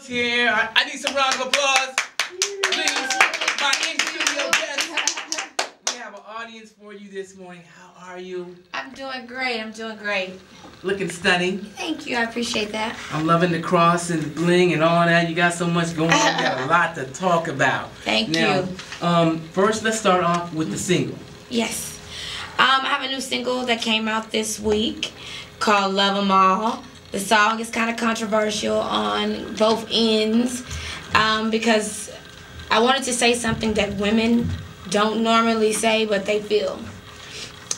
Rose here. I need some round of applause. Please, my in-studio guest. We have an audience for you this morning. How are you? I'm doing great. I'm doing great. Looking stunning. Thank you. I appreciate that. I'm loving the cross and the bling and all that. You got so much going on. You got a lot to talk about. Thank now, you. First, let's start off with the single. Yes. I have a new single that came out this week called Love 'Em All. The song is kind of controversial on both ends because I wanted to say something that women don't normally say, but they feel.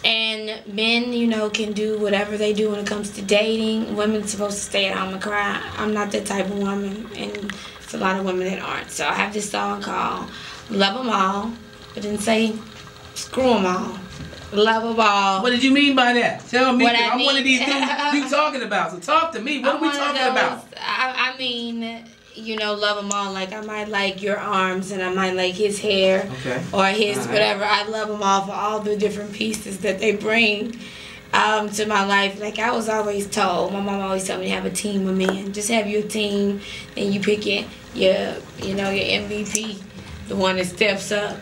And men, you know, can do whatever they do when it comes to dating. Women are supposed to stay at home and cry. I'm not that type of woman, and there's a lot of women that aren't. So I have this song called Love 'Em All. It didn't say screw 'em all. Love 'em all. What did you mean by that? Tell me. What I I'm mean- one of these dudes you talking about. So talk to me. What are we talking about? I mean, you know, love 'em all. Like, I might like your arms and I might like his hair. Okay. Or his All right. whatever. I love 'em all for all the different pieces that they bring to my life. Like, I was always told, my mom always told me to have a team of men. Just have your team and you pick your MVP, the one that steps up.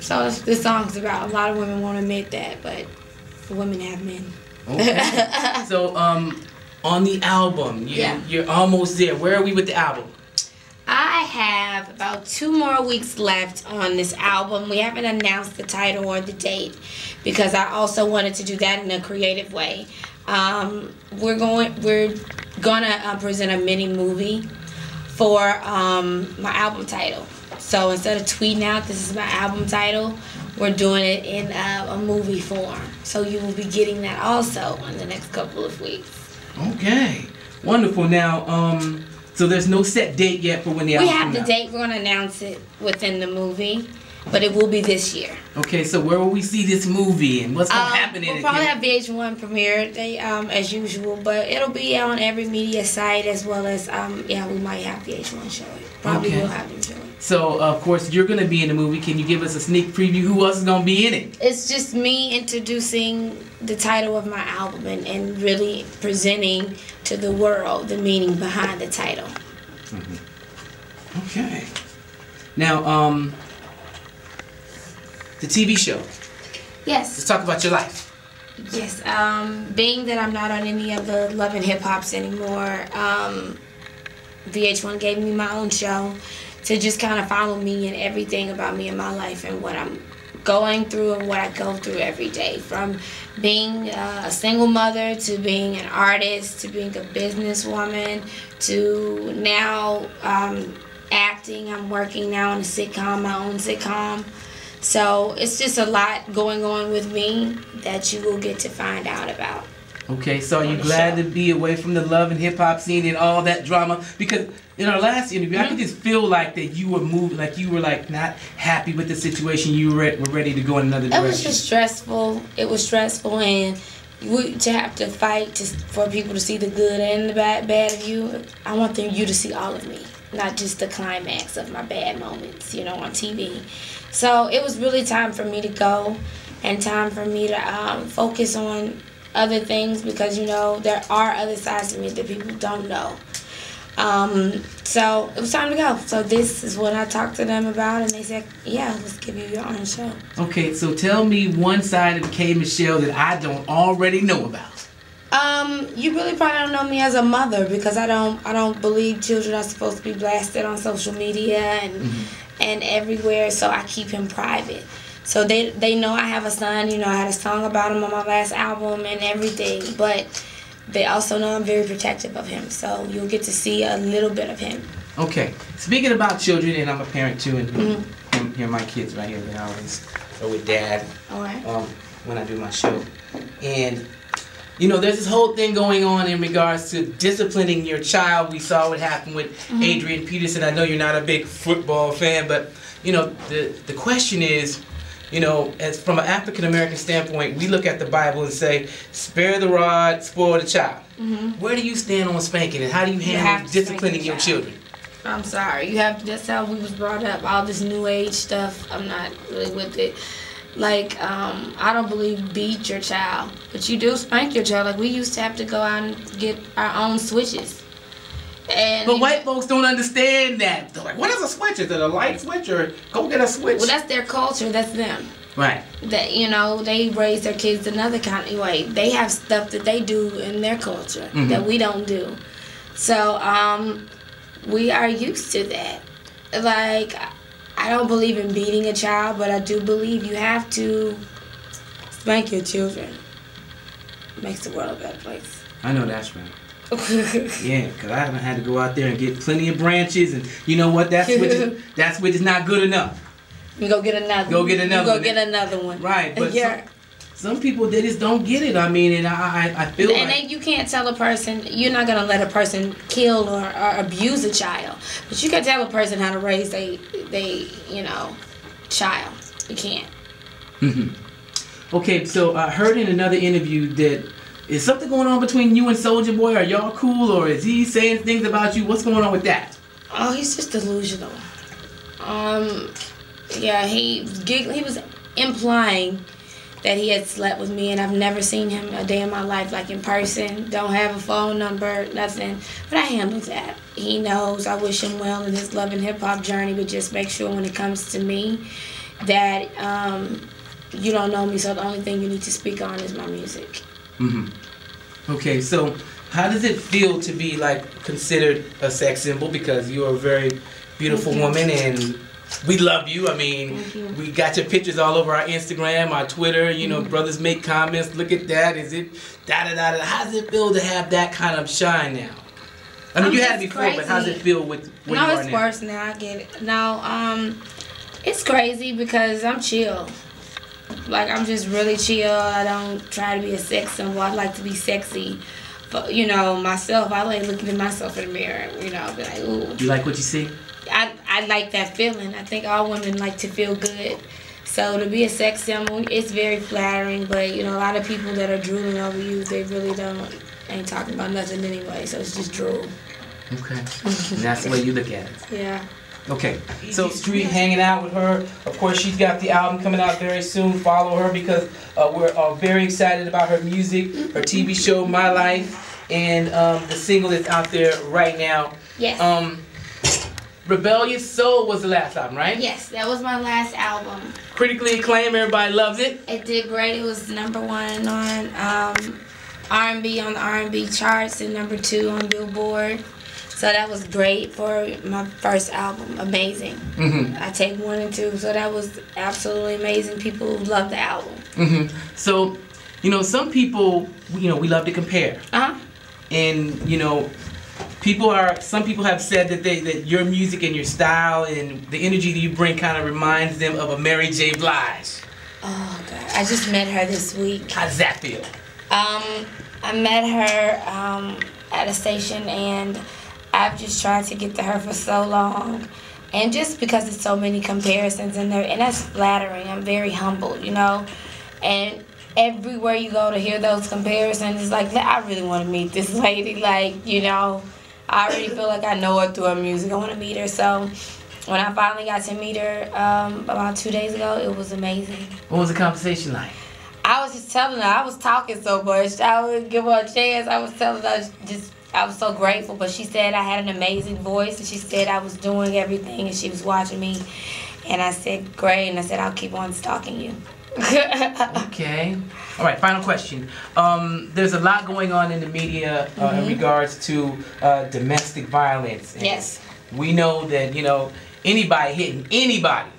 So this song's about. A lot of women won't admit that, but women have men. Okay. So, on the album, you're almost there. Where are we with the album? I have about 2 more weeks left on this album. We haven't announced the title or the date because I also wanted to do that in a creative way. We're gonna present a mini movie for my album title. So instead of tweeting out, this is my album title, we're doing it in a movie form. So you will be getting that also in the next couple of weeks. Okay. Wonderful. Now, so there's no set date yet for when the album We have comes the out. date. We're going to announce it within the movie, but it will be this year. Okay, so where will we see this movie and what's going to happen in We'll it? probably have VH1 premiere as usual, but it'll be on every media site as well as, we might have VH1 show it. Probably Okay. will have them show it. So, of course, you're going to be in the movie. Can you give us a sneak preview? Who else is going to be in it? It's just me introducing the title of my album and really presenting to the world the meaning behind the title. Okay. Now, the TV show. Yes. Let's talk about your life. Yes. Being that I'm not on any of the Love and Hip Hops anymore, VH1 gave me my own show to just kind of follow me and everything about me and my life and what I'm going through and what I go through every day. From being a single mother to being an artist to being a businesswoman to now acting. I'm working now on a sitcom, my own sitcom. So it's just a lot going on with me that you will get to find out about. Okay, so are you glad to be away from the love and hip hop scene and all that drama? Because in our last interview, I could just feel like that you were moving, like you were like not happy with the situation. You were ready to go in another direction. It was just stressful. It was stressful, and to have to fight for people to see the good and the bad of you. I want you to see all of me, not just the climax of my bad moments, on TV. So it was really time for me to go, and time for me to focus on other things because there are other sides of me that people don't know. So it was time to go. So this is what I talked to them about, and they said, yeah, let's give you your own show. Okay, so tell me one side of K. Michelle that I don't already know about. You really probably don't know me as a mother because I don't believe children are supposed to be blasted on social media and everywhere, so I keep him private. So they know I have a son, I had a song about him on my last album and everything, but they also know I'm very protective of him, so you'll get to see a little bit of him. Okay, speaking about children, and I'm a parent too, and here are my kids right here, they always go with dad when I do my show. And, there's this whole thing going on in regards to disciplining your child. We saw what happened with Adrian Peterson. I know you're not a big football fan, but, the question is, as from an African American standpoint, we look at the Bible and say, spare the rod, spoil the child. Where do you stand on spanking, and how do you handle disciplining your children? I'm sorry. That's how we was brought up. All this new age stuff, I'm not really with it. Like, I don't believe beat your child, but you do spank your child. Like, we used to have to go out and get our own switches. But white folks don't understand that. They're like, what is a switch? Is it a light switch or go get a switch? Well, that's their culture. That's them. Right. That, you know, they raise their kids another kind of way. They have stuff that they do in their culture that we don't do. So, we are used to that. Like, I don't believe in beating a child, but I do believe you have to spank your children. It makes the world a better place. I know that's right. Yeah, because I haven't had to go out there and get plenty of branches, and you know what? That switch is not good enough. You go get another. Go get another. You go get another one. Right, but some people, they just don't get it. I mean, and I feel and then you can't tell a person, you're not gonna let a person kill or abuse a child, but you can tell a person how to raise they child. You can't. Okay, so I heard in another interview that. Is something going on between you and Soulja Boy? Are y'all cool, or is he saying things about you? What's going on with that? Oh, he's just delusional. Yeah, he was implying that he had slept with me, and I've never seen him a day in my life, like in person. Don't have a phone number, nothing. But I handled that. He knows. I wish him well in his love and hip hop journey, but just make sure when it comes to me that you don't know me. So the only thing you need to speak on is my music. Okay, so how does it feel to be like considered a sex symbol? Because you're a very beautiful woman, and we love you. I mean, we got your pictures all over our Instagram, our Twitter. You know, brothers make comments. Look at that. Is it da da da da? How does it feel to have that kind of shine now? I mean, you had it before, crazy. But how does it feel with where you are now? No, it's worse now. I get it. No, it's crazy because I'm chill. Like, I'm just really chill. I don't try to be a sex symbol. I like to be sexy. But, you know, myself, I like looking at myself in the mirror, you know, be like, ooh. You like what you see? I like that feeling. I think all women like to feel good. So to be a sex symbol, it's very flattering. But, you know, a lot of people that are drooling over you, they really ain't talking about nothing anyway. So it's just drool. Okay. And that's the way you look at it. Yeah. Okay, so Street hanging out with her. Of course, she's got the album coming out very soon. Follow her because we're very excited about her music, her TV show, My Life, and the single that's out there right now. Yes. Rebellious Soul was the last album, right? Yes, that was my last album. Critically acclaimed, everybody loves it. It did great. It was #1 on R&B on the R&B charts and #2 on Billboard. So that was great for my first album. Amazing. I take 1 and 2. So that was absolutely amazing. People loved the album. So, you know, some people, you know, we love to compare. And, you know, some people have said that your music and your style and the energy that you bring kind of reminds them of a Mary J. Blige. Oh, God. I just met her this week. How does that feel? I met her at a station, and I've just tried to get to her for so long, and just because there's so many comparisons in there, and that's flattering. I'm very humble, you know, and everywhere you go to hear those comparisons, it's like, I really want to meet this lady. Like, you know, I already feel like I know her through her music. I want to meet her. So when I finally got to meet her about 2 days ago, it was amazing. What was the conversation like? I was just telling her, I was talking so much. I would give her a chance. I was telling her I was so grateful, but she said I had an amazing voice, and she said I was doing everything, and she was watching me. And I said, great, and I said, I'll keep on stalking you. Okay. All right, final question. There's a lot going on in the media in regards to domestic violence. And yes. We know that, you know, anybody hitting anybody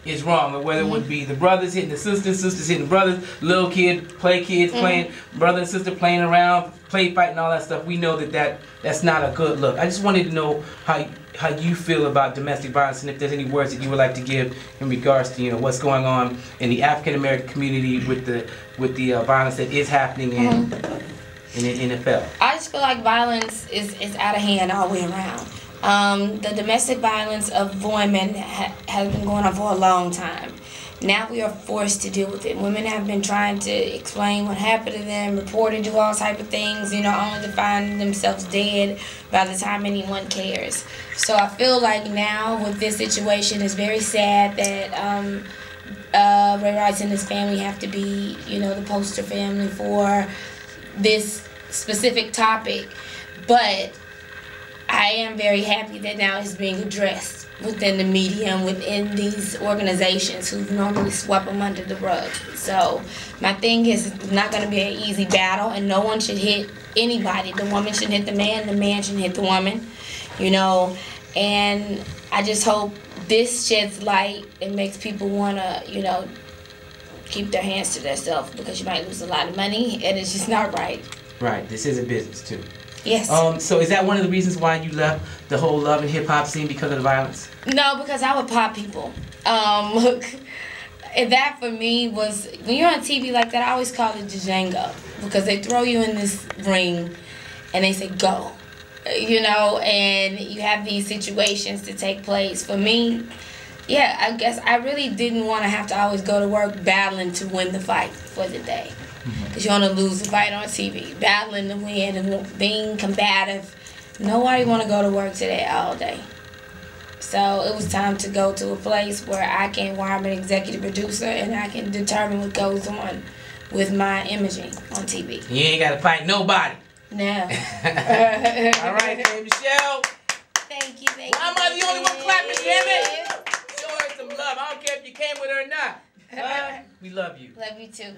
is wrong, whether it would be the brothers hitting the sisters, sisters hitting the brothers, little kids playing, brother and sister playing around, play fighting, all that stuff. We know that's not a good look. I just wanted to know how you feel about domestic violence, and if there's any words that you would like to give in regards to, you know, what's going on in the African American community with the violence that is happening in the NFL. I just feel like violence is out of hand all the way around. The domestic violence of women has been going on for a long time. Now we are forced to deal with it. Women have been trying to explain what happened to them, report and do all type of things, you know, only to find themselves dead by the time anyone cares. So I feel like now with this situation, it's very sad that Ray Rice and his family have to be, you know, the poster family for this specific topic. But I I am very happy that now it's being addressed within the media and within these organizations who normally sweep them under the rug. So my thing is, it's not going to be an easy battle, and no one should hit anybody. The woman shouldn't hit the man shouldn't hit the woman, you know. And I just hope this sheds light and makes people want to, you know, keep their hands to themselves, because you might lose a lot of money, and it's just not right. Right. This is a business too. Yes. So is that one of the reasons why you left the whole love and hip hop scene, because of the violence? No, because I would pop people. Look, and that for me was, when you're on TV like that, I always call it Django, because they throw you in this ring and they say go, you know, and you have these situations to take place. For me, yeah, I guess I really didn't want to have to always go to work battling to win the fight for the day. Because you want to lose the fight on TV. Battling to win and being combative. Nobody want to go to work today all day. So it was time to go to a place where I'm an executive producer and I can determine what goes on with my imaging on TV. You ain't got to fight nobody. No. All right, hey, Michelle. Thank you. Why am I the only one clapping, damn it? Show her some love. I don't care if you came with her or not. We love you. Love you too.